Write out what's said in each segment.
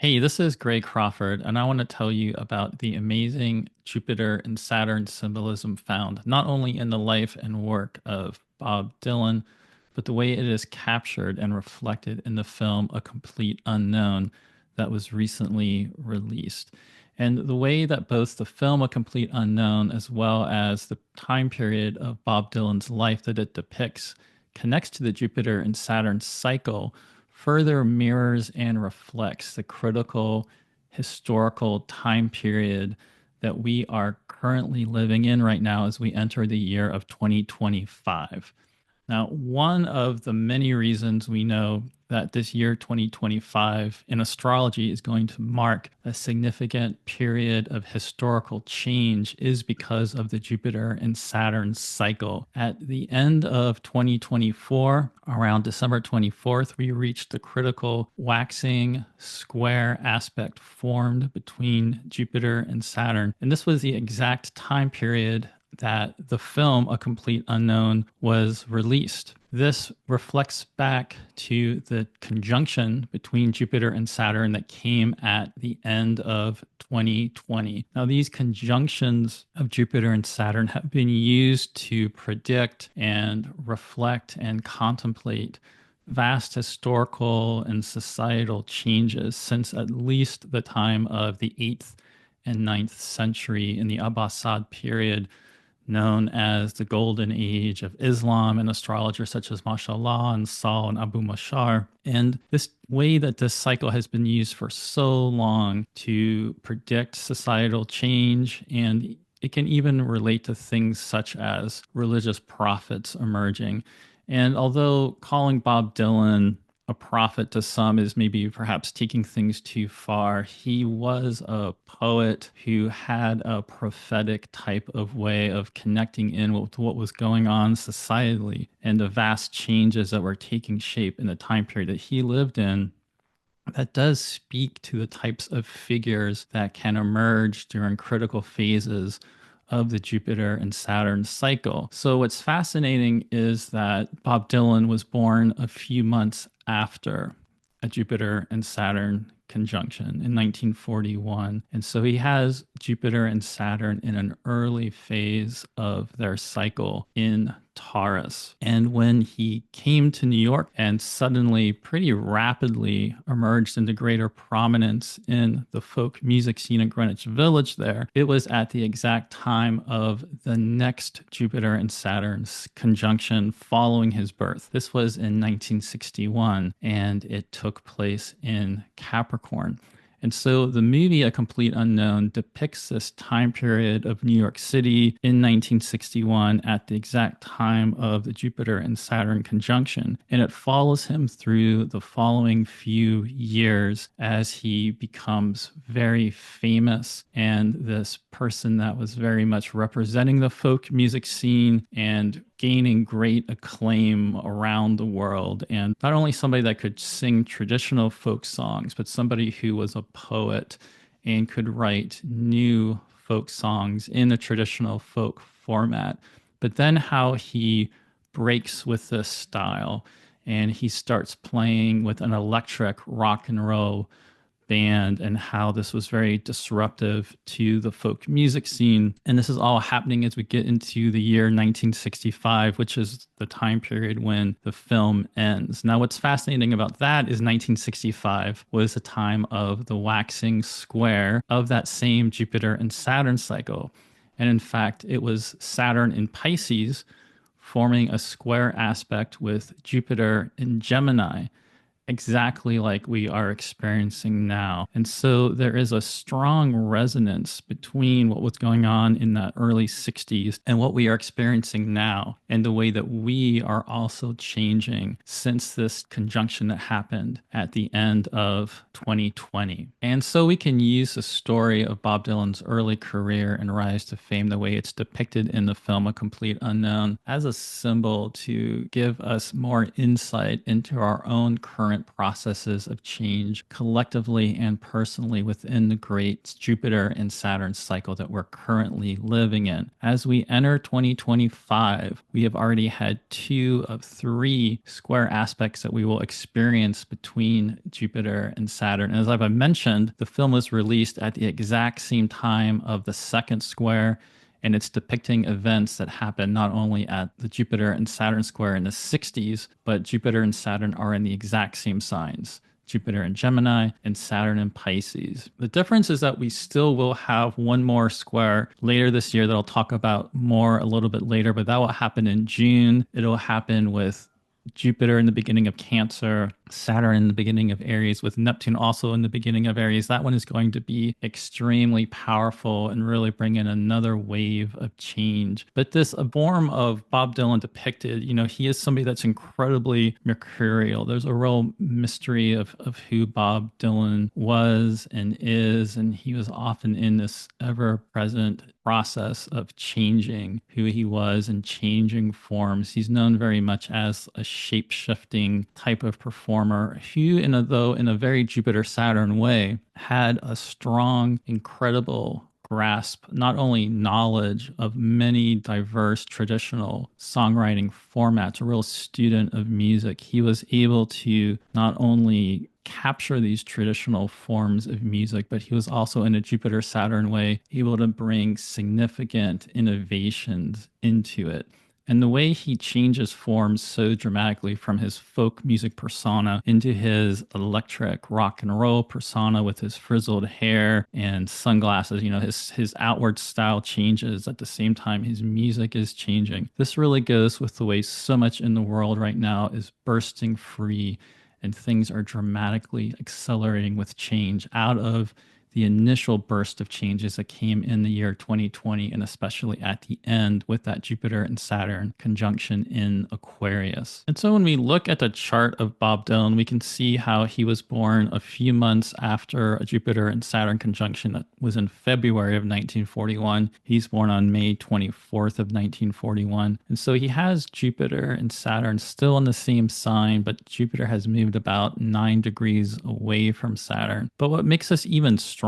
Hey, this is Greg Crawford, and I want to tell you about the amazing Jupiter and Saturn symbolism found not only in the life and work of Bob Dylan, but the way it is captured and reflected in the film A Complete Unknown that was recently released. And the way that both the film A Complete Unknown as well as the time period of Bob Dylan's life that it depicts connects to the Jupiter and Saturn cycle further mirrors and reflects the critical historical time period that we are currently living in right now as we enter the year of 2025. Now, one of the many reasons we know that this year 2025 in astrology is going to mark a significant period of historical change is because of the Jupiter and Saturn cycle. At the end of 2024, around December 24th, we reached the critical waxing square aspect formed between Jupiter and Saturn. And this was the exact time period that the film A Complete Unknown was released. This reflects back to the conjunction between Jupiter and Saturn that came at the end of 2020. Now, these conjunctions of Jupiter and Saturn have been used to predict and reflect and contemplate vast historical and societal changes since at least the time of the 8th and 9th century in the Abbasid period, known as the Golden Age of Islam, and astrologers such as Mashallah and Saul and Abu Mashar. And this way that this cycle has been used for so long to predict societal change, and it can even relate to things such as religious prophets emerging. And although calling Bob Dylan a prophet to some is maybe perhaps taking things too far, he was a poet who had a prophetic type of way of connecting in with what was going on societally and the vast changes that were taking shape in the time period that he lived in. That does speak to the types of figures that can emerge during critical phases of the Jupiter and Saturn cycle. So, what's fascinating is that Bob Dylan was born a few months after a Jupiter and Saturn conjunction in 1941. And so he has Jupiter and Saturn in an early phase of their cycle in Taurus. And when he came to New York and suddenly, pretty rapidly, emerged into greater prominence in the folk music scene in Greenwich Village, there, it was at the exact time of the next Jupiter and Saturn's conjunction following his birth. This was in 1961, and it took place in Capricorn. And so the movie A Complete Unknown depicts this time period of New York City in 1961 at the exact time of the Jupiter and Saturn conjunction. And it follows him through the following few years as he becomes very famous and this person that was very much representing the folk music scene and gaining great acclaim around the world. And not only somebody that could sing traditional folk songs, but somebody who was a poet and could write new folk songs in a traditional folk format. But then how he breaks with this style and he starts playing with an electric rock and roll band and how this was very disruptive to the folk music scene. And this is all happening as we get into the year 1965, which is the time period when the film ends. Now, what's fascinating about that is 1965 was the time of the waxing square of that same Jupiter and Saturn cycle. And in fact, it was Saturn in Pisces forming a square aspect with Jupiter in Gemini, exactly like we are experiencing now. And so there is a strong resonance between what was going on in the early 60s and what we are experiencing now, and the way that we are also changing since this conjunction that happened at the end of 2020. And so we can use the story of Bob Dylan's early career and rise to fame, the way it's depicted in the film A Complete Unknown, as a symbol to give us more insight into our own current different processes of change collectively and personally within the great Jupiter and Saturn cycle that we're currently living in. As we enter 2025, we have already had 2 of 3 square aspects that we will experience between Jupiter and Saturn. And as I've mentioned, the film was released at the exact same time of the second square, and it's depicting events that happen not only at the Jupiter and Saturn square in the 60s, but Jupiter and Saturn are in the exact same signs. Jupiter in Gemini and Saturn in Pisces. The difference is that we still will have one more square later this year that I'll talk about more a little bit later, but that will happen in June. It'll happen with Jupiter in the beginning of Cancer, Saturn in the beginning of Aries, with Neptune also in the beginning of Aries. That one is going to be extremely powerful and really bring in another wave of change. But this a form of Bob Dylan depicted, he is somebody that's incredibly mercurial. There's a real mystery of who Bob Dylan was and is, and he was often in this ever-present process of changing who he was and changing forms. He's known very much as a shape-shifting type of performer who, in a very Jupiter-Saturn way, had a strong, incredible grasp, not only knowledge of many diverse traditional songwriting formats, a real student of music. He was able to not only capture these traditional forms of music, but he was also, in a Jupiter Saturn way, able to bring significant innovations into it. And the way he changes forms so dramatically from his folk music persona into his electric rock and roll persona with his frizzled hair and sunglasses, his outward style changes at the same time his music is changing. This really goes with the way so much in the world right now is bursting free and things are dramatically accelerating with change out of the initial burst of changes that came in the year 2020, and especially at the end with that Jupiter and Saturn conjunction in Aquarius. And so when we look at the chart of Bob Dylan, we can see how he was born a few months after a Jupiter and Saturn conjunction that was in February of 1941. He's born on May 24th of 1941. And so he has Jupiter and Saturn still in the same sign, but Jupiter has moved about 9 degrees away from Saturn. But what makes us even stronger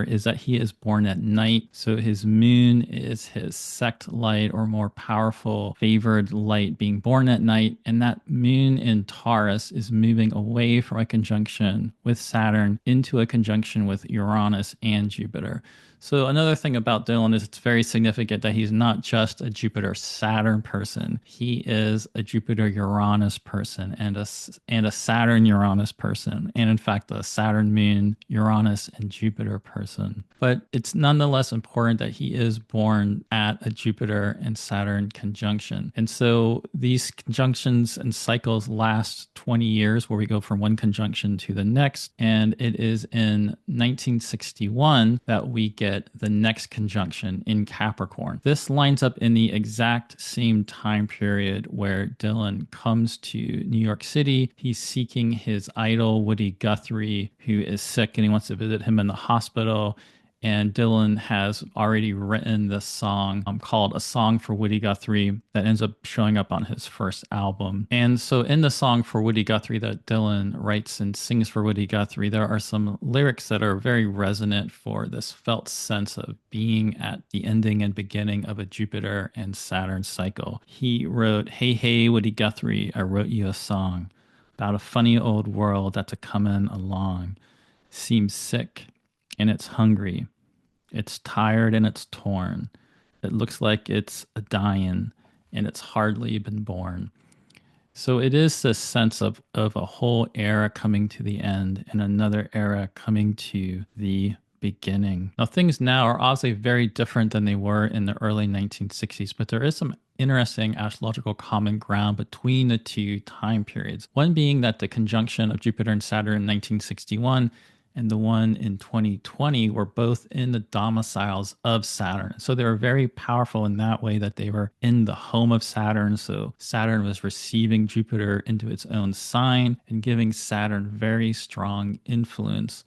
is that he is born at night. So his moon is his sect light, or more powerful favored light, being born at night. And that moon in Taurus is moving away from a conjunction with Saturn into a conjunction with Uranus and Jupiter. So another thing about Dylan is it's very significant that he's not just a Jupiter-Saturn person. He is a Jupiter-Uranus person and a Saturn-Uranus person, and in fact a Saturn-Moon, Uranus, and Jupiter person. But it's nonetheless important that he is born at a Jupiter and Saturn conjunction. And so these conjunctions and cycles last 20 years, where we go from one conjunction to the next. And it is in 1961 that we get the next conjunction in Capricorn. This lines up in the exact same time period where Dylan comes to New York City. He's seeking his idol, Woody Guthrie, who is sick, and he wants to visit him in the hospital. And Dylan has already written this song called A Song for Woody Guthrie that ends up showing up on his first album. And so in the song for Woody Guthrie that Dylan writes and sings for Woody Guthrie, there are some lyrics that are very resonant for this felt sense of being at the ending and beginning of a Jupiter and Saturn cycle. He wrote, "Hey, hey, Woody Guthrie, I wrote you a song about a funny old world that's a comin' along. Seems sick and it's hungry. It's tired and it's torn. It looks like it's a dying and it's hardly been born." So it is this sense of a whole era coming to the end and another era coming to the beginning. Now, things now are obviously very different than they were in the early 1960s, but there is some interesting astrological common ground between the two time periods. One being that the conjunction of Jupiter and Saturn in 1961 and the one in 2020 were both in the domiciles of Saturn. So they were very powerful in that way, that they were in the home of Saturn. So Saturn was receiving Jupiter into its own sign and giving Saturn very strong influence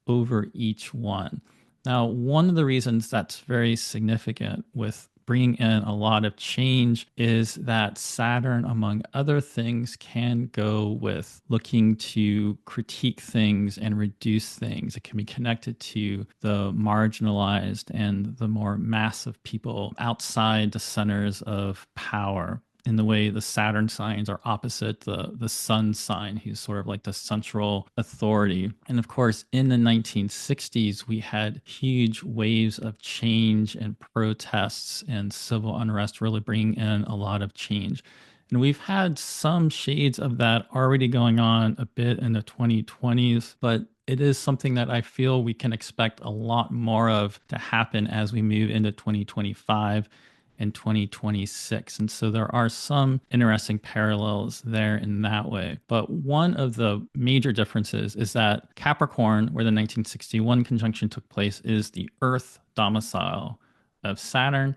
over each one. Now, one of the reasons that's very significant with bringing in a lot of change is that Saturn, among other things, can go with looking to critique things and reduce things. It can be connected to the marginalized and the more massive people outside the centers of power, in the way the Saturn signs are opposite the Sun sign, who's sort of like the central authority. And of course, in the 1960s, we had huge waves of change and protests and civil unrest, really bringing in a lot of change. And we've had some shades of that already going on a bit in the 2020s, but it is something that I feel we can expect a lot more of to happen as we move into 2025 and 2026. And so there are some interesting parallels there in that way. But one of the major differences is that Capricorn, where the 1961 conjunction took place, is the Earth domicile of Saturn,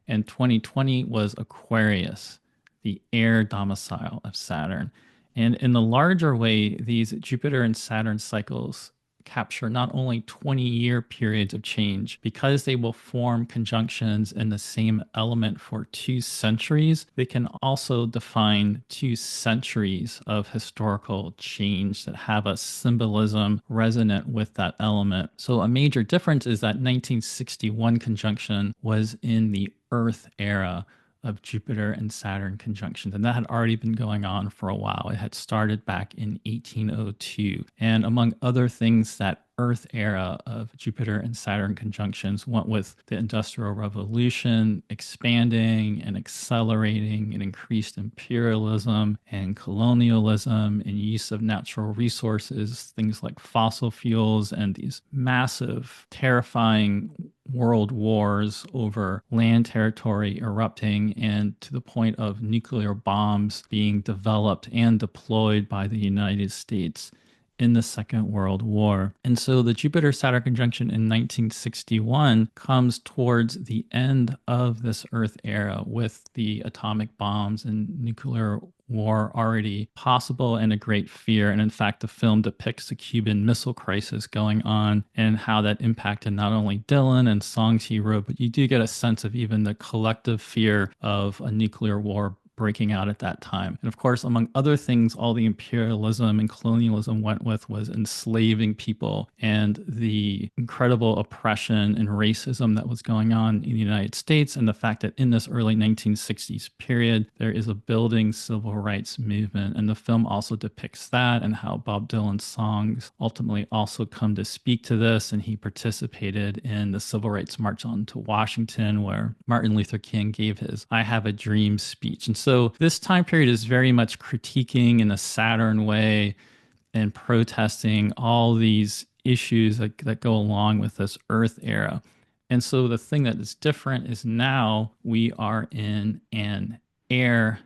and 2020 was Aquarius, the air domicile of Saturn. And in the larger way, these Jupiter and Saturn cycles capture not only 20-year periods of change, because they will form conjunctions in the same element for 2 centuries, they can also define 2 centuries of historical change that have a symbolism resonant with that element. So a major difference is that 1961 conjunction was in the Earth era of Jupiter and Saturn conjunctions. And that had already been going on for a while. It had started back in 1802. And among other things, that Earth era of Jupiter and Saturn conjunctions went with the Industrial Revolution expanding and accelerating and increased imperialism and colonialism and use of natural resources, things like fossil fuels, and these massive, terrifying world wars over land territory erupting, and to the point of nuclear bombs being developed and deployed by the United States in the Second World War. And so the Jupiter-Saturn conjunction in 1961 comes towards the end of this Earth era, with the atomic bombs and nuclear war already possible and a great fear. And in fact, the film depicts the Cuban Missile Crisis going on and how that impacted not only Dylan and songs he wrote, but you do get a sense of even the collective fear of a nuclear war breaking out at that time. And of course, among other things, all the imperialism and colonialism went with was enslaving people, and the incredible oppression and racism that was going on in the United States, and the fact that in this early 1960s period, there is a building civil rights movement. And the film also depicts that, and how Bob Dylan's songs ultimately also come to speak to this. And he participated in the Civil Rights March on to Washington, where Martin Luther King gave his I Have a Dream speech. And so this time period is very much critiquing in a Saturn way and protesting all these issues that go along with this Earth era. And so the thing that is different is now we are in an air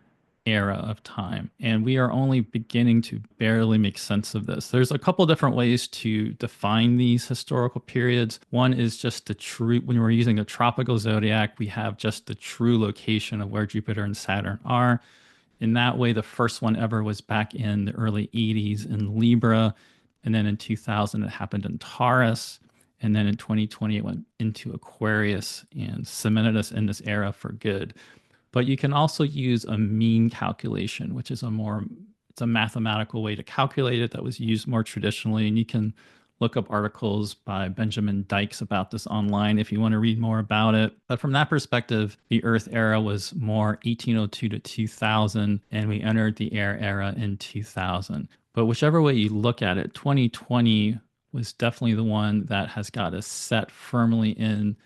era of time, and we are only beginning to barely make sense of this. There's a couple different ways to define these historical periods. One is just the true, when we're using the tropical zodiac, we have just the true location of where Jupiter and Saturn are. In that way, the first one ever was back in the early 80s in Libra, and then in 2000 it happened in Taurus, and then in 2020 it went into Aquarius and cemented us in this era for good. But you can also use a mean calculation, which is it's a mathematical way to calculate it that was used more traditionally. And you can look up articles by Benjamin Dykes about this online if you want to read more about it. But from that perspective, the Earth era was more 1802 to 2000, and we entered the air era in 2000. But whichever way you look at it, 2020 was definitely the one that has got us set firmly in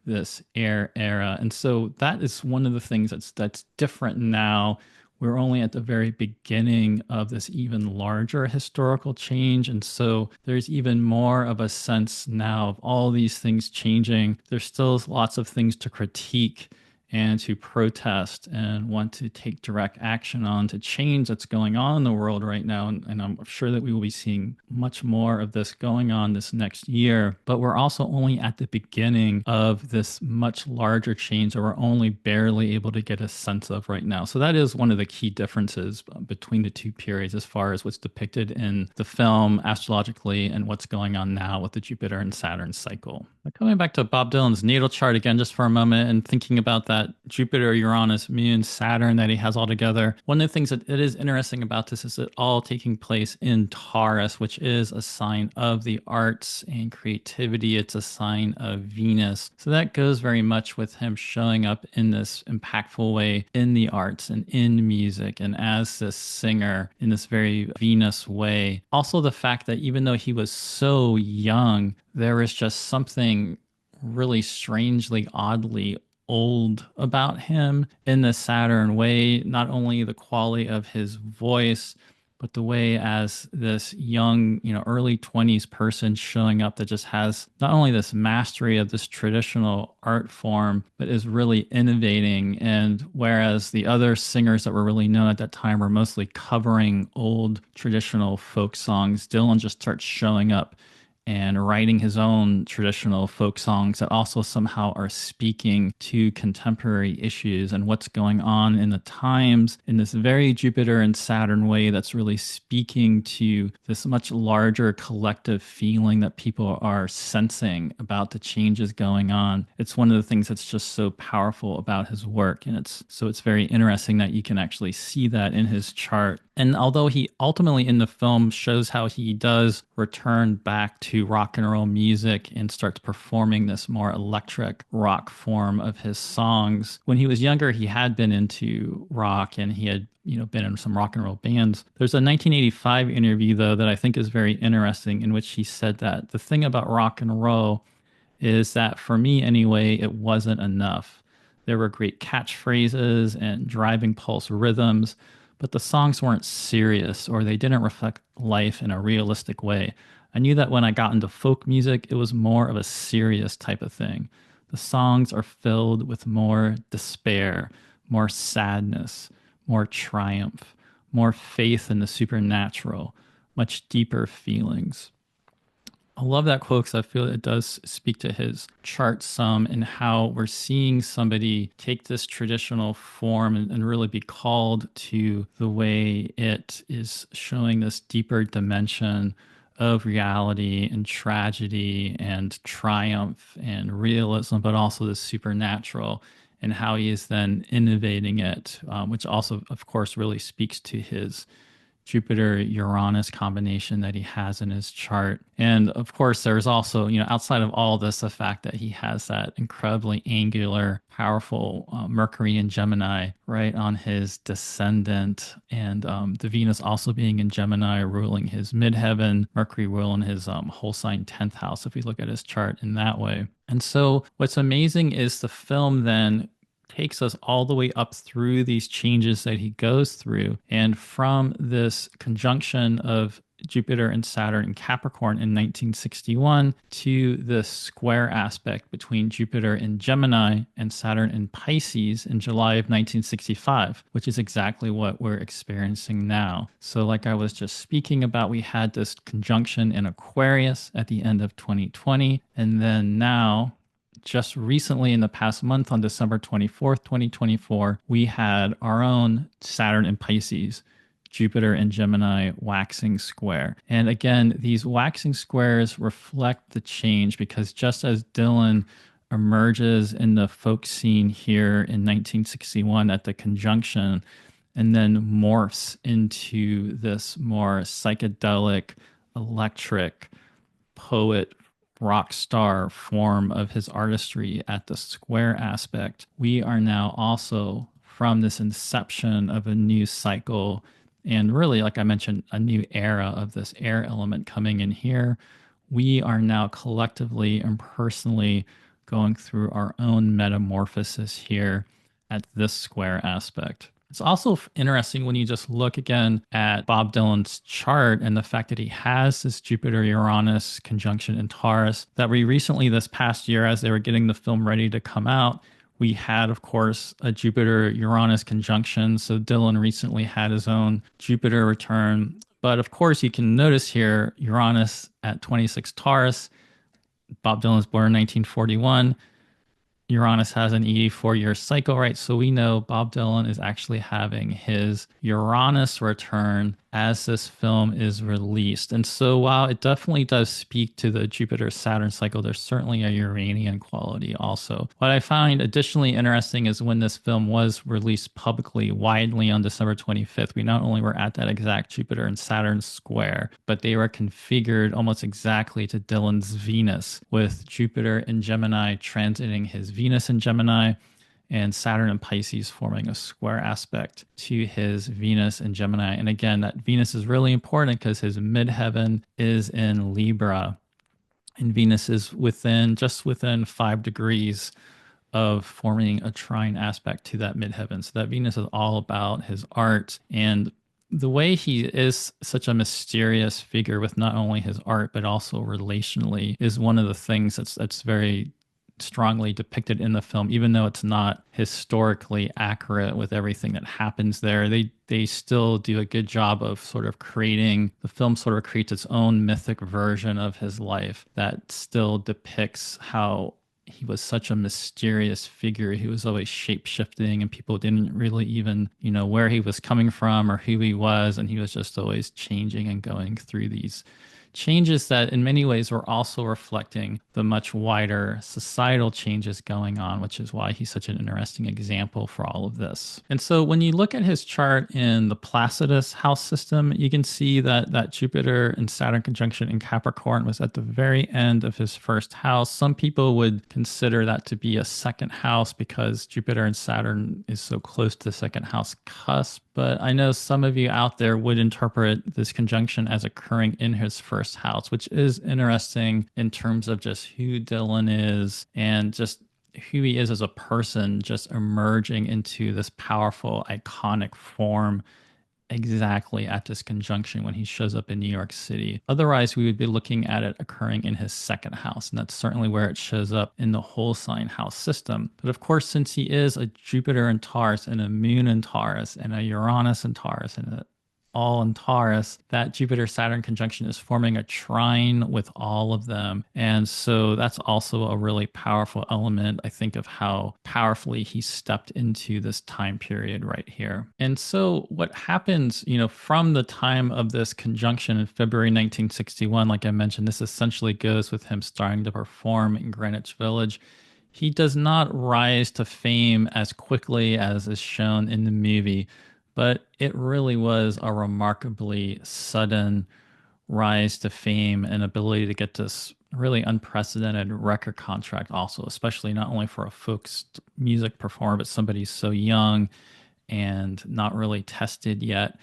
this air era. And so that is one of the things that's different now. We're only at the very beginning of this even larger historical change. And so there's even more of a sense now of all these things changing. There's still lots of things to critique and to protest and want to take direct action on to change that's going on in the world right now. And I'm sure that we will be seeing much more of this going on this next year. But we're also only at the beginning of this much larger change that we're only barely able to get a sense of right now. So that is one of the key differences between the two periods as far as what's depicted in the film astrologically and what's going on now with the Jupiter and Saturn cycle. Coming back to Bob Dylan's natal chart again, just for a moment, and thinking about that that Jupiter, Uranus, Moon, Saturn that he has all together. One of the things that it is interesting about this is it all taking place in Taurus, which is a sign of the arts and creativity. It's a sign of Venus. So that goes very much with him showing up in this impactful way in the arts and in music and as this singer in this very Venus way. Also, the fact that even though he was so young, there was just something really strangely, oddly old about him in the Saturn way, not only the quality of his voice, but the way as this young, early 20s person showing up that just has not only this mastery of this traditional art form, but is really innovating. And whereas the other singers that were really known at that time were mostly covering old traditional folk songs, Dylan just starts showing up and writing his own traditional folk songs that also somehow are speaking to contemporary issues and what's going on in the times in this very Jupiter and Saturn way that's really speaking to this much larger collective feeling that people are sensing about the changes going on. It's one of the things that's just so powerful about his work. And it's very interesting that you can actually see that in his chart. And although he ultimately in the film shows how he does return back to rock and roll music and starts performing this more electric rock form of his songs, when he was younger, he had been into rock and he had been in some rock and roll bands. There's a 1985 interview, though, that I think is very interesting, in which he said that the thing about rock and roll is that for me anyway, it wasn't enough. There were great catchphrases and driving pulse rhythms, but the songs weren't serious or they didn't reflect life in a realistic way. I knew that when I got into folk music, it was more of a serious type of thing. The songs are filled with more despair, more sadness, more triumph, more faith in the supernatural, much deeper feelings. I love that quote because I feel it does speak to his chart some and how we're seeing somebody take this traditional form and really be called to the way it is showing this deeper dimension of reality and tragedy and triumph and realism, but also the supernatural and how he is then innovating it, which also, of course, really speaks to his Jupiter Uranus combination that he has in his chart. And of course, there's also, outside of all this, the fact that he has that incredibly angular, powerful Mercury in Gemini right on his descendant. And the Venus also being in Gemini, ruling his midheaven, Mercury ruling his whole sign 10th house, if we look at his chart in that way. And so what's amazing is the film then takes us all the way up through these changes that he goes through. And from this conjunction of Jupiter and Saturn in Capricorn in 1961 to the square aspect between Jupiter in Gemini and Saturn in Pisces in July of 1965, which is exactly what we're experiencing now. So like I was just speaking about, we had this conjunction in Aquarius at the end of 2020, and then now just recently in the past month on December 24th, 2024, we had our own Saturn in Pisces, Jupiter and Gemini waxing square. And again, these waxing squares reflect the change because just as Dylan emerges in the folk scene here in 1961 at the conjunction and then morphs into this more psychedelic, electric, poet rock star form of his artistry at the square aspect, we are now also from this inception of a new cycle and really, like I mentioned, a new era of this air element coming in here. We are now collectively and personally going through our own metamorphosis here at this square aspect. It's also interesting when you just look again at Bob Dylan's chart and the fact that he has this Jupiter-Uranus conjunction in Taurus, that we recently, this past year, as they were getting the film ready to come out, we had, of course, a Jupiter-Uranus conjunction. So Dylan recently had his own Jupiter return. But of course, you can notice here Uranus at 26 Taurus. Bob Dylan was born in 1941. Uranus has an 84-year cycle, right? So we know Bob Dylan is actually having his Uranus return as this film is released. And so while it definitely does speak to the Jupiter Saturn cycle, there's certainly a Uranian quality also. What I find additionally interesting is when this film was released publicly widely on December 25th, we not only were at that exact Jupiter and Saturn square, but they were configured almost exactly to Dylan's Venus, with Jupiter in Gemini transiting his Venus in Gemini and Saturn and Pisces forming a square aspect to his Venus and Gemini. And again, that Venus is really important because his midheaven is in Libra, and Venus is just within 5 degrees of forming a trine aspect to that midheaven. So that Venus is all about his art, and the way he is such a mysterious figure with not only his art but also relationally is one of the things that's very strongly depicted in the film, even though it's not historically accurate with everything that happens there. They still do a good job of sort of creating, the film sort of creates its own mythic version of his life that still depicts how he was such a mysterious figure. He was always shape shifting, and people didn't really even, where he was coming from or who he was. And he was just always changing and going through these changes that in many ways were also reflecting the much wider societal changes going on, which is why he's such an interesting example for all of this. And so when you look at his chart in the Placidus house system, you can see that Jupiter and Saturn conjunction in Capricorn was at the very end of his first house. Some people would consider that to be a second house because Jupiter and Saturn is so close to the second house cusp. But I know some of you out there would interpret this conjunction as occurring in his first house, which is interesting in terms of just who Dylan is and just who he is as a person, just emerging into this powerful, iconic form exactly at this conjunction when he shows up in New York City. Otherwise, we would be looking at it occurring in his second house, and that's certainly where it shows up in the whole sign house system. But of course, since he is a Jupiter in Taurus and a Moon in Taurus and a Uranus in Taurus and a all in Taurus, that Jupiter Saturn conjunction is forming a trine with all of them. And so that's also a really powerful element, I think, of how powerfully he stepped into this time period right here. And so what happens, from the time of this conjunction in February 1961, like I mentioned, this essentially goes with him starting to perform in Greenwich Village. He does not rise to fame as quickly as is shown in the movie, but it really was a remarkably sudden rise to fame and ability to get this really unprecedented record contract also, especially not only for a folk music performer, but somebody so young and not really tested yet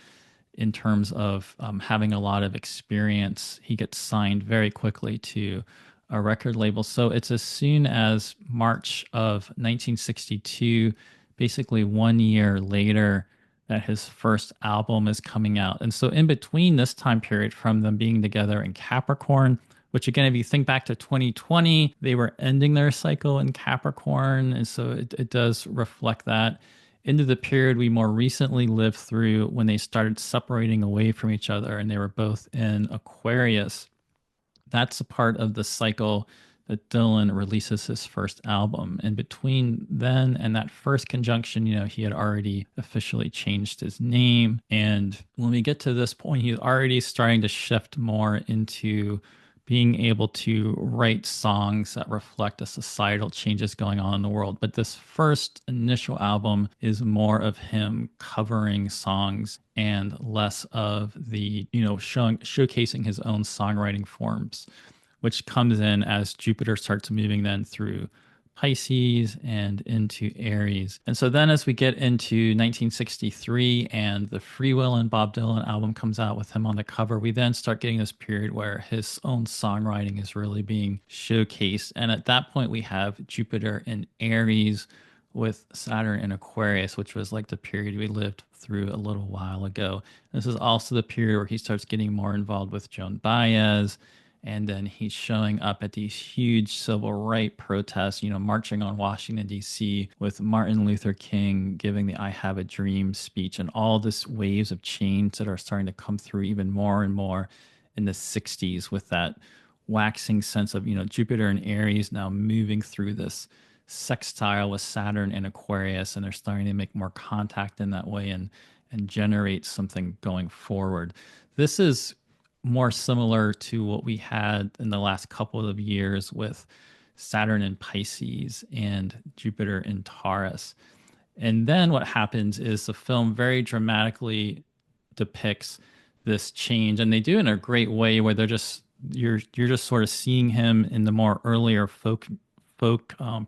in terms of having a lot of experience. He gets signed very quickly to a record label. So it's as soon as March of 1962, basically 1 year later, that his first album is coming out. And so in between this time period from them being together in Capricorn, which again, if you think back to 2020, they were ending their cycle in Capricorn. And so it does reflect that into the period we more recently lived through when they started separating away from each other and they were both in Aquarius. That's a part of the cycle that Dylan releases his first album. And between then and that first conjunction, he had already officially changed his name. And when we get to this point, he's already starting to shift more into being able to write songs that reflect the societal changes going on in the world. But this first initial album is more of him covering songs and less of the, showcasing his own songwriting forms, which comes in as Jupiter starts moving then through Pisces and into Aries. And so then as we get into 1963 and the Free Will and Bob Dylan album comes out with him on the cover, we then start getting this period where his own songwriting is really being showcased. And at that point, we have Jupiter in Aries with Saturn in Aquarius, which was like the period we lived through a little while ago. This is also the period where he starts getting more involved with Joan Baez. And then he's showing up at these huge civil rights protests, marching on Washington, D.C., with Martin Luther King giving the I Have a Dream speech, and all this waves of change that are starting to come through even more and more in the 60s with that waxing sense of, Jupiter and Aries now moving through this sextile with Saturn and Aquarius, and they're starting to make more contact in that way. And and generate something going forward. This is more similar to what we had in the last couple of years with Saturn in Pisces and Jupiter in Taurus. And then what happens is the film very dramatically depicts this change, and they do it in a great way where you're just sort of seeing him in the more earlier folk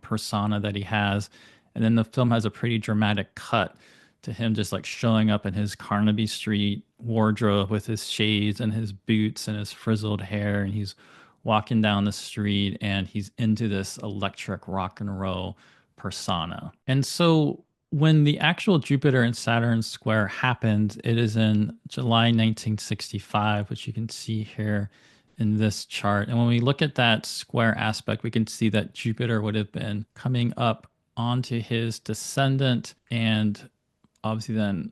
persona that he has, and then the film has a pretty dramatic cut to him just like showing up in his Carnaby Street wardrobe with his shades and his boots and his frizzled hair, and he's walking down the street and he's into this electric rock and roll persona. And so when the actual Jupiter and Saturn square happened, it is in July 1965, which you can see here in this chart. And when we look at that square aspect, we can see that Jupiter would have been coming up onto his descendant and obviously then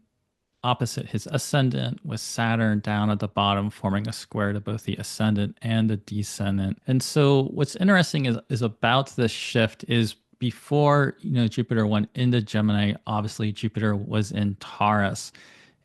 opposite his ascendant with Saturn down at the bottom, forming a square to both the ascendant and the descendant. And so what's interesting is about this shift is before, Jupiter went into Gemini, obviously Jupiter was in Taurus,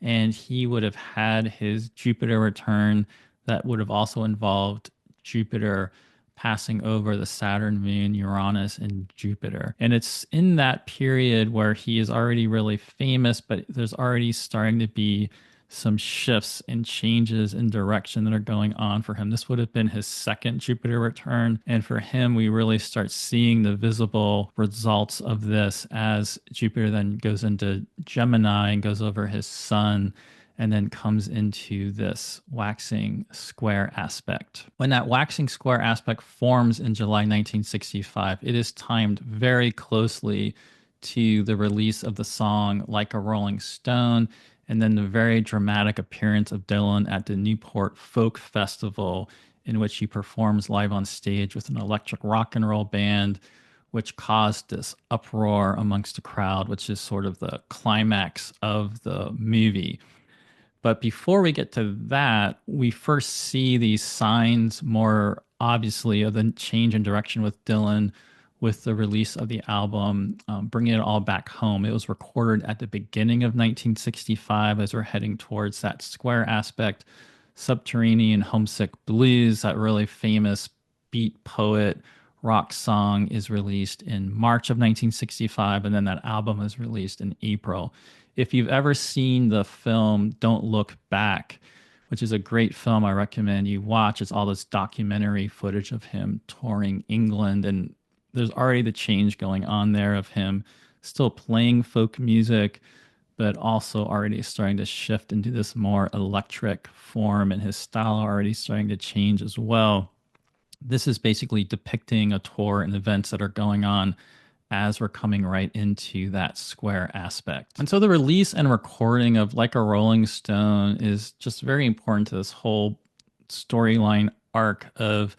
and he would have had his Jupiter return that would have also involved Jupiter passing over the Saturn, Moon, Uranus, and Jupiter. And it's in that period where he is already really famous, but there's already starting to be some shifts and changes in direction that are going on for him. This would have been his second Jupiter return. And for him, we really start seeing the visible results of this as Jupiter then goes into Gemini and goes over his sun and then comes into this waxing square aspect. When that waxing square aspect forms in July 1965, it is timed very closely to the release of the song Like a Rolling Stone, and then the very dramatic appearance of Dylan at the Newport Folk Festival, in which he performs live on stage with an electric rock and roll band, which caused this uproar amongst the crowd, which is sort of the climax of the movie. But before we get to that, we first see these signs more obviously of the change in direction with Dylan with the release of the album, Bringing It All Back Home. It was recorded at the beginning of 1965 as we're heading towards that square aspect. Subterranean Homesick Blues, that really famous beat poet rock song, is released in March of 1965, and then that album is released in April. If you've ever seen the film Don't Look Back, which is a great film I recommend you watch, it's all this documentary footage of him touring England, and there's already the change going on there of him still playing folk music, but also already starting to shift into this more electric form, and his style already starting to change as well. This is basically depicting a tour and events that are going on as we're coming right into that square aspect. And so the release and recording of Like a Rolling Stone is just very important to this whole storyline arc of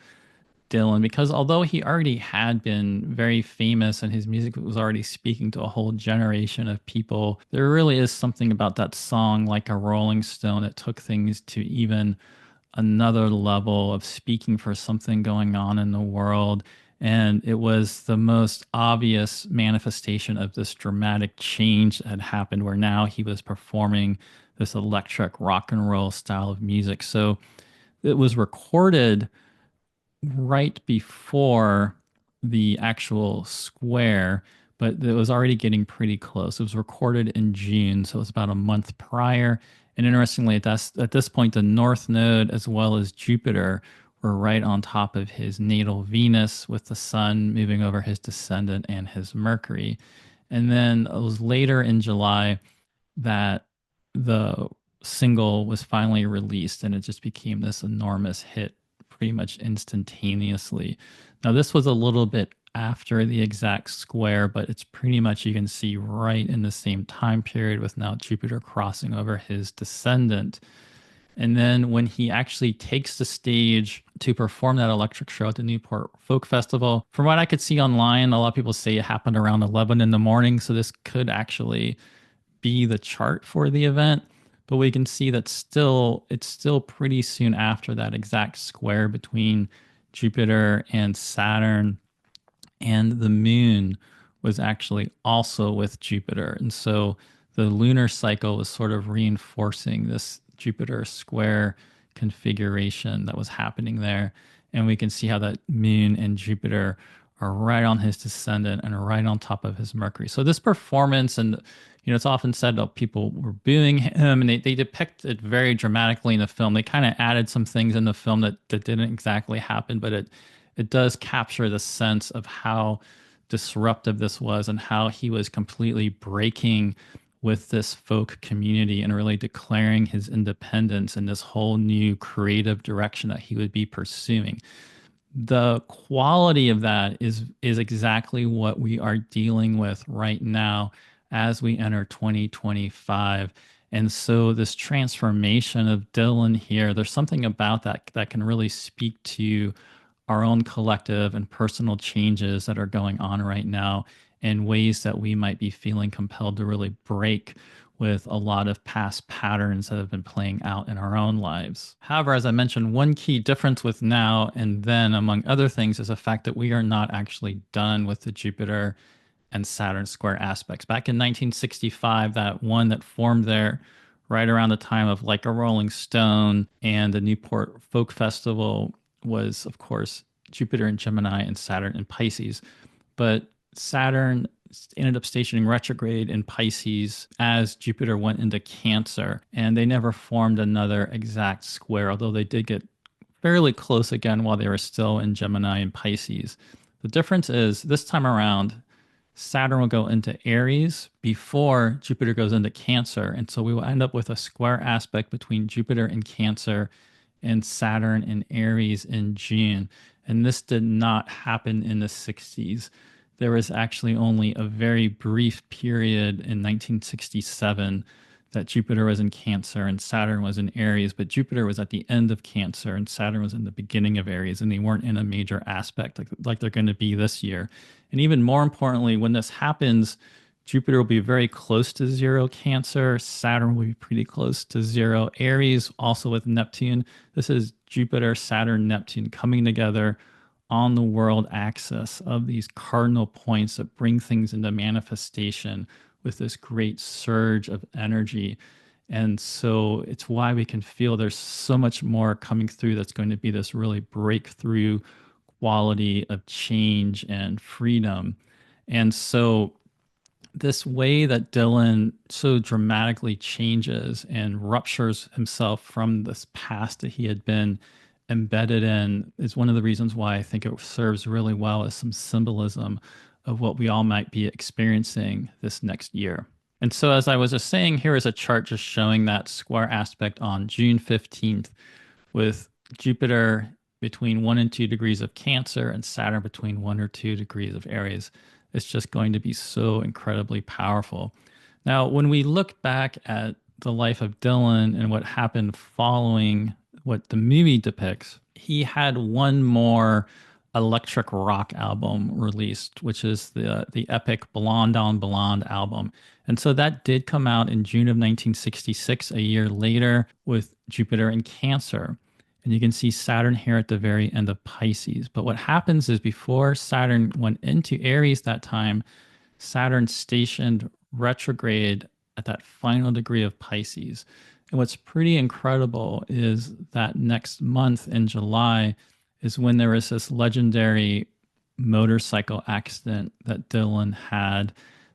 Dylan, because although he already had been very famous and his music was already speaking to a whole generation of people, there really is something about that song Like a Rolling Stone that took things to even another level of speaking for something going on in the world. And it was the most obvious manifestation of this dramatic change that had happened, where now he was performing this electric rock and roll style of music. So it was recorded right before the actual square, but it was already getting pretty close. It was recorded in June, so it was about a month prior. And interestingly, at this point, the North Node as well as Jupiter were right on top of his natal Venus, with the Sun moving over his descendant and his Mercury. And then it was later in July that the single was finally released, and it just became this enormous hit pretty much instantaneously. Now, this was a little bit after the exact square, but it's pretty much, you can see, right in the same time period, with now Jupiter crossing over his descendant. And then when he actually takes the stage to perform that electric show at the Newport Folk Festival, from what I could see online, a lot of people say it happened around 11 in the morning. So this could actually be the chart for the event. But we can see that it's still pretty soon after that exact square between Jupiter and Saturn, and the moon was actually also with Jupiter. And so the lunar cycle was sort of reinforcing this Jupiter square configuration that was happening there. And we can see how that moon and Jupiter are right on his descendant and right on top of his Mercury. So this performance, and it's often said that people were booing him, and they depict it very dramatically in the film. They kind of added some things in the film that didn't exactly happen, but it does capture the sense of how disruptive this was and how he was completely breaking with this folk community and really declaring his independence in this whole new creative direction that he would be pursuing. The quality of that is exactly what we are dealing with right now as we enter 2025. And so this transformation of Dylan here, there's something about that that can really speak to our own collective and personal changes that are going on right now in ways that we might be feeling compelled to really break with a lot of past patterns that have been playing out in our own lives. However, as I mentioned, one key difference with now and then, among other things, is the fact that we are not actually done with the Jupiter and Saturn square aspects. Back in 1965, that one that formed there right around the time of Like a Rolling Stone and the Newport Folk Festival was, of course, Jupiter and Gemini and Saturn in Pisces. But Saturn ended up stationing retrograde in Pisces as Jupiter went into Cancer, and they never formed another exact square, although they did get fairly close again while they were still in Gemini and Pisces. The difference is this time around, Saturn will go into Aries before Jupiter goes into Cancer. And so we will end up with a square aspect between Jupiter and Cancer and Saturn in Aries in June. And this did not happen in the 60s. There was actually only a very brief period in 1967 that Jupiter was in Cancer and Saturn was in Aries, but Jupiter was at the end of Cancer and Saturn was in the beginning of Aries, and they weren't in a major aspect like they're going to be this year. And even more importantly, when this happens, Jupiter will be very close to zero Cancer, Saturn will be pretty close to zero Aries, also with Neptune. This is Jupiter, Saturn, Neptune coming together on the world axis of these cardinal points that bring things into manifestation with this great surge of energy. And so it's why we can feel there's so much more coming through that's going to be this really breakthrough quality of change and freedom. And so this way that Dylan so dramatically changes and ruptures himself from this past that he had been embedded in is one of the reasons why I think it serves really well as some symbolism of what we all might be experiencing this next year. And so, as I was just saying, here is a chart just showing that square aspect on June 15th with Jupiter between 1 and 2 degrees of Cancer and Saturn between 1 or 2 degrees of Aries. It's just going to be so incredibly powerful. Now, when we look back at the life of Dylan and what happened following what the movie depicts, he had one more electric rock album released, which is the epic Blonde on Blonde album. And so that did come out in June of 1966, a year later, with Jupiter in Cancer. And you can see Saturn here at the very end of Pisces. But what happens is before Saturn went into Aries that time, Saturn stationed retrograde at that final degree of Pisces. And what's pretty incredible is that next month in July is when there was this legendary motorcycle accident that Dylan had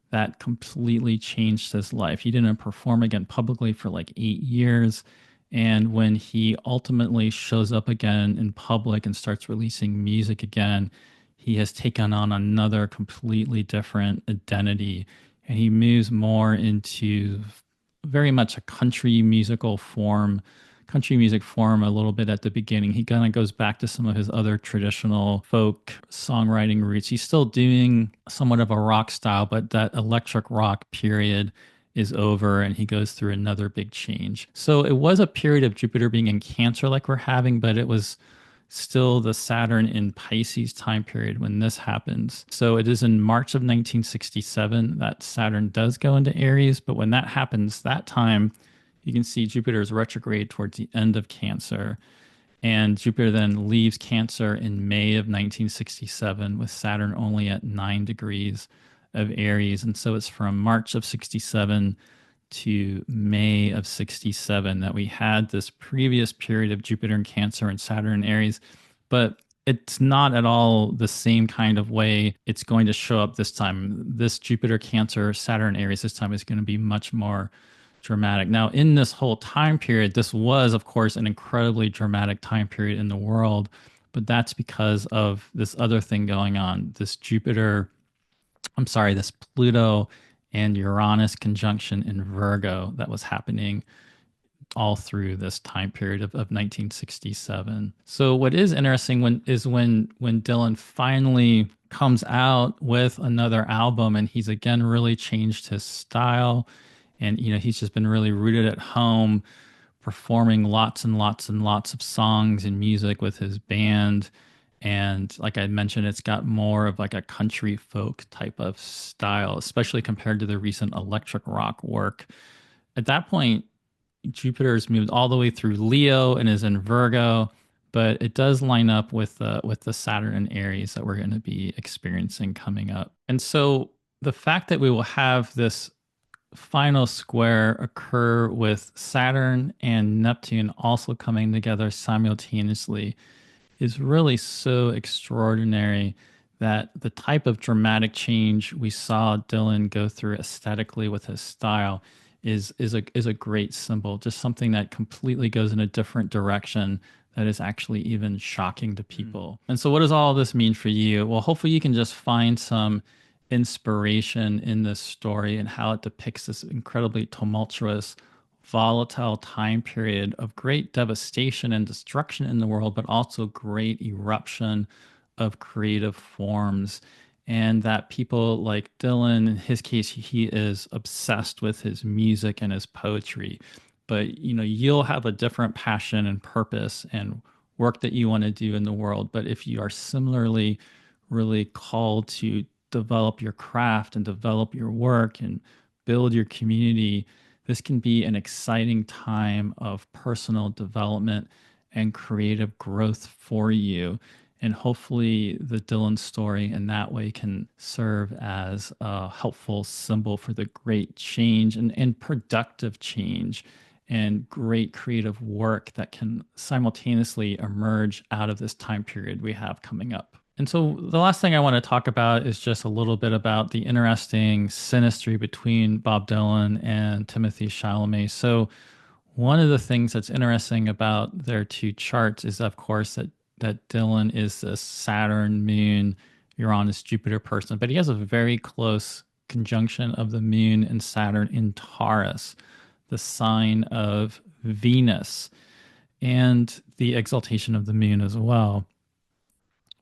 that completely changed his life. He didn't perform again publicly for like 8 years. And when he ultimately shows up again in public and starts releasing music again, he has taken on another completely different identity. And he moves more into very much a country music form a little bit at the beginning. He kind of goes back to some of his other traditional folk songwriting roots. He's still doing somewhat of a rock style, but that electric rock period is over and he goes through another big change. So it was a period of Jupiter being in Cancer like we're having, but it was still the Saturn in Pisces time period when this happens. So it is in March of 1967 that Saturn does go into Aries, but when that happens, that time you can see Jupiter is retrograde towards the end of Cancer. And Jupiter then leaves Cancer in May of 1967 with Saturn only at 9 degrees of Aries. And so it's from March of 67 to May of 67 that we had this previous period of Jupiter in Cancer and Saturn in Aries, but it's not at all the same kind of way it's going to show up this time. This Jupiter Cancer, Saturn Aries this time is going to be much more dramatic. Now, in this whole time period, this was, of course, an incredibly dramatic time period in the world, but that's because of this other thing going on. This Pluto and Uranus conjunction in Virgo that was happening all through this time period of 1967. So what is interesting when Dylan finally comes out with another album and he's again really changed his style, and he's just been really rooted at home, performing lots and lots and lots of songs and music with his band. And like I mentioned, it's got more of like a country folk type of style, especially compared to the recent electric rock work. At that point, Jupiter's moved all the way through Leo and is in Virgo, but it does line up with the Saturn and Aries that we're going to be experiencing coming up. And so the fact that we will have this final square occur with Saturn and Neptune also coming together simultaneously is really so extraordinary that the type of dramatic change we saw Dylan go through aesthetically with his style is a great symbol, just something that completely goes in a different direction that is actually even shocking to people. And so what does all this mean for you? Well, hopefully you can just find some inspiration in this story and how it depicts this incredibly tumultuous, volatile time period of great devastation and destruction in the world, but also great eruption of creative forms. And that people like Dylan, in his case, he is obsessed with his music and his poetry. But you'll have a different passion and purpose and work that you want to do in the world. But if you are similarly really called to develop your craft and develop your work and build your community, this can be an exciting time of personal development and creative growth for you. And hopefully, the Dylan story in that way can serve as a helpful symbol for the great change and productive change and great creative work that can simultaneously emerge out of this time period we have coming up. And so the last thing I want to talk about is just a little bit about the interesting synastry between Bob Dylan and Timothy Chalamet. So one of the things that's interesting about their two charts is, of course, that Dylan is this Saturn, Moon, Uranus, Jupiter person, but he has a very close conjunction of the Moon and Saturn in Taurus, the sign of Venus, and the exaltation of the Moon as well.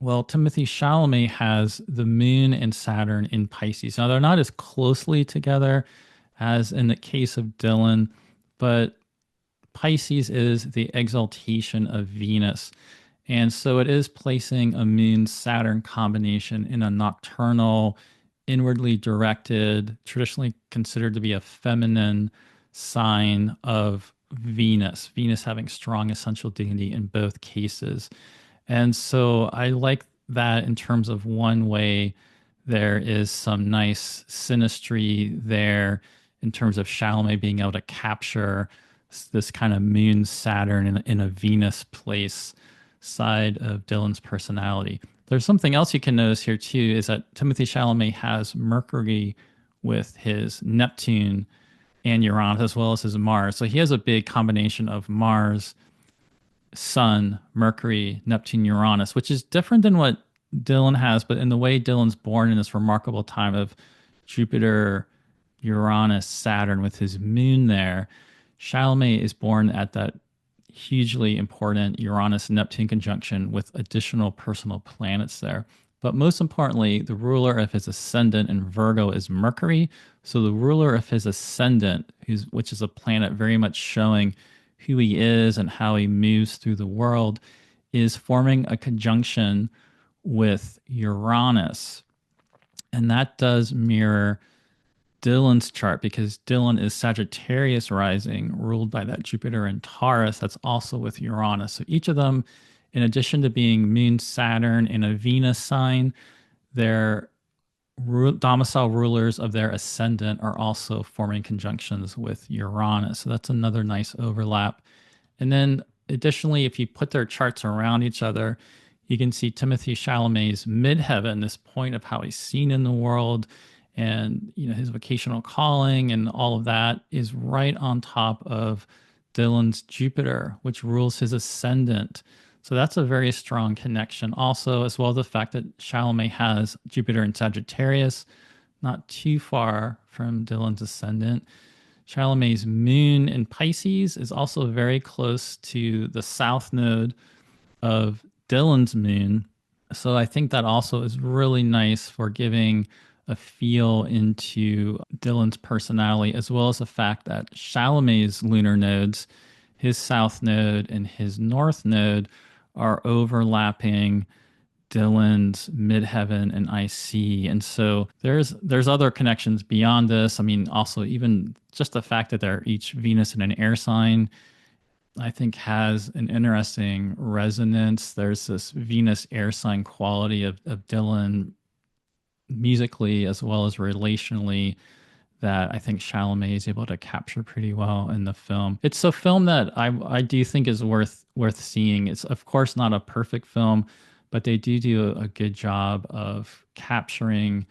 Well, Timothy Chalamet has the Moon and Saturn in Pisces. Now, they're not as closely together as in the case of Dylan, but Pisces is the exaltation of Venus. And so it is placing a Moon Saturn combination in a nocturnal, inwardly directed, traditionally considered to be a feminine sign of Venus, Venus having strong essential dignity in both cases. And so I like that in terms of one way, there is some nice synastry there in terms of Chalamet being able to capture this kind of Moon Saturn in a Venus place side of Dylan's personality. There's something else you can notice here too, is that Timothy Chalamet has Mercury with his Neptune and Uranus as well as his Mars. So he has a big combination of Mars, Sun, Mercury, Neptune, Uranus, which is different than what Dylan has, but in the way Dylan's born in this remarkable time of Jupiter, Uranus, Saturn with his moon there, Chalamet is born at that hugely important Uranus Neptune conjunction with additional personal planets there. But most importantly, the ruler of his ascendant in Virgo is Mercury. So the ruler of his ascendant, which is a planet very much showing who he is and how he moves through the world, is forming a conjunction with Uranus. And that does mirror Dylan's chart because Dylan is Sagittarius rising, ruled by that Jupiter and Taurus that's also with Uranus. So each of them, in addition to being Moon Saturn in a Venus sign, they're domicile rulers of their ascendant are also forming conjunctions with Uranus. So that's another nice overlap. And then additionally, if you put their charts around each other, you can see Timothy Chalamet's midheaven, this point of how he's seen in the world and his vocational calling and all of that is right on top of Dylan's Jupiter, which rules his ascendant. So that's a very strong connection. Also, as well as the fact that Chalamet has Jupiter in Sagittarius, not too far from Dylan's ascendant. Chalamet's moon in Pisces is also very close to the south node of Dylan's moon. So I think that also is really nice for giving a feel into Dylan's personality, as well as the fact that Chalamet's lunar nodes, his south node and his north node, are overlapping Dylan's midheaven and IC. And so there's other connections beyond this. I mean, also even just the fact that they're each Venus in an air sign, I think has an interesting resonance. There's this Venus air sign quality of Dylan musically as well as relationally that I think Chalamet is able to capture pretty well in the film. It's a film that I do think is worth seeing. It's of course not a perfect film, but they do a good job of capturing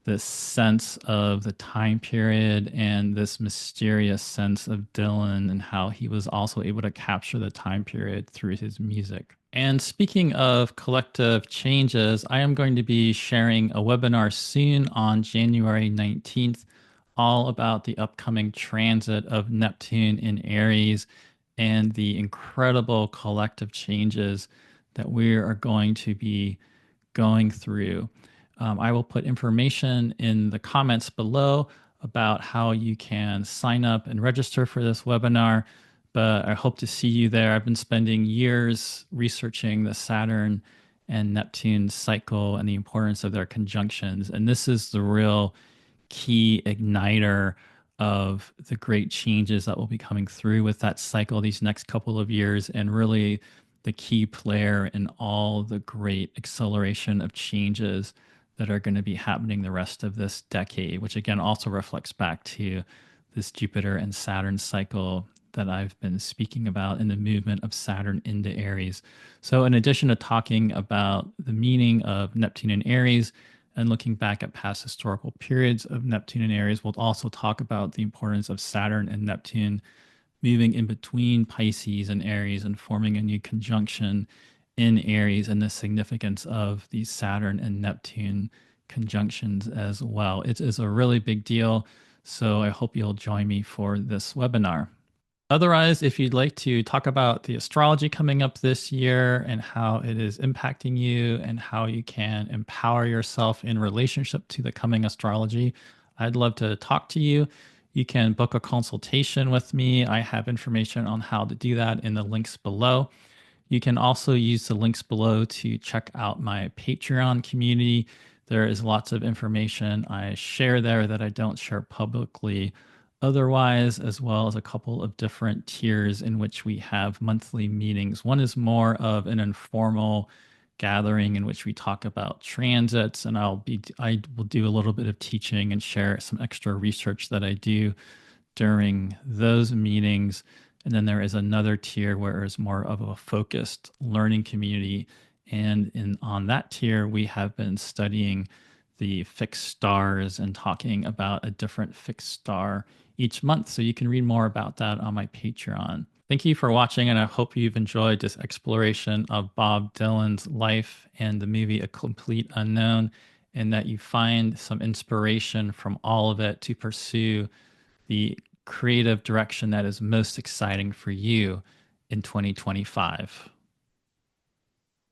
this sense of the time period and this mysterious sense of Dylan and how he was also able to capture the time period through his music. And speaking of collective changes, I am going to be sharing a webinar soon on January 19th, all about the upcoming transit of Neptune in Aries and the incredible collective changes that we are going to be going through. I will put information in the comments below about how you can sign up and register for this webinar, but I hope to see you there. I've been spending years researching the Saturn and Neptune cycle and the importance of their conjunctions, and this is the real key igniter of the great changes that will be coming through with that cycle these next couple of years, and really the key player in all the great acceleration of changes that are going to be happening the rest of this decade, which again also reflects back to this Jupiter and Saturn cycle that I've been speaking about in the movement of Saturn into Aries. So, in addition to talking about the meaning of Neptune and Aries and looking back at past historical periods of Neptune and Aries, we'll also talk about the importance of Saturn and Neptune moving in between Pisces and Aries and forming a new conjunction in Aries and the significance of these Saturn and Neptune conjunctions as well. It is a really big deal. So I hope you'll join me for this webinar. Otherwise, if you'd like to talk about the astrology coming up this year and how it is impacting you and how you can empower yourself in relationship to the coming astrology, I'd love to talk to you. You can book a consultation with me. I have information on how to do that in the links below. You can also use the links below to check out my Patreon community. There is lots of information I share there that I don't share publicly otherwise, as well as a couple of different tiers in which we have monthly meetings. One is more of an informal gathering in which we talk about transits, and I will do a little bit of teaching and share some extra research that I do during those meetings. And then there is another tier where it's more of a focused learning community. And on that tier, we have been studying the fixed stars and talking about a different fixed star each month. So you can read more about that on my Patreon. Thank you for watching, and I hope you've enjoyed this exploration of Bob Dylan's life and the movie A Complete Unknown, and that you find some inspiration from all of it to pursue the creative direction that is most exciting for you in 2025.